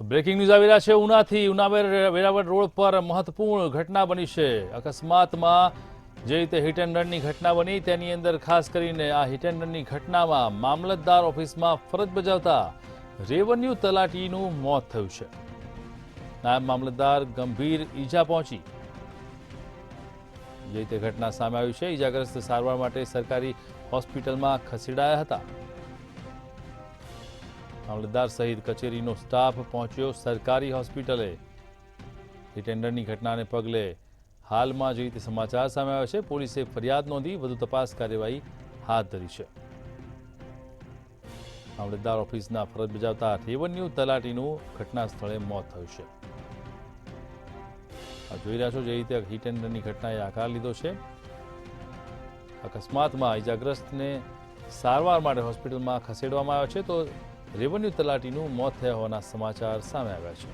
Breaking news આવી રહ્યા છે ઉનાથી વેરાવળ રોડ પર મહત્વપૂર્ણ ઘટના બની છે। અકસ્માતમાં જે રીતે હિટ એન્ડ રનની ઘટના બની તેની અંદર ખાસ કરીને આ હિટ એન્ડ રનની ઘટનામાં મામલતદાર ઓફિસમાં ફરજ બજાવતા રેવન્યુ તલાટીનું મોત થયું છે। નાયબ મામલતદાર ગંભીર ઈજા પહોંચી જે રીતે ઘટના સામે આવી છે। ઈજાગ્રસ્ત સારવાર માટે સરકારી હોસ્પિટલમાં ખસેડાયા હતા। મામલતદાર સહિત કચેરીનો સ્ટાફ પહોંચ્યો સરકારી હોસ્પિટલે। હિટ એન્ડ રનની ઘટનાને પગલે હાલમાં જે રીતે સમાચાર સામે આવ્યા છે, પોલીસે ફરિયાદ નોંધી વધુ તપાસ કાર્યવાહી હાથ ધરી છે। મામલતદાર ઓફિસના ફરજ બજાવતા રેવન્યુ તલાટીનું ઘટના સ્થળે મોત થયું છે। જોઈ રહ્યા છો જે રીતે હિટ એન્ડ રનની ઘટનાએ આકાર લીધો છે। અકસ્માતમાં ઈજાગ્રસ્તને સારવાર માટે હોસ્પિટલમાં ખસેડવામાં આવ્યો છે, તો રેવન્યુ તલાટીનું મોત થયા હોવાના સમાચાર સામે આવ્યા છે।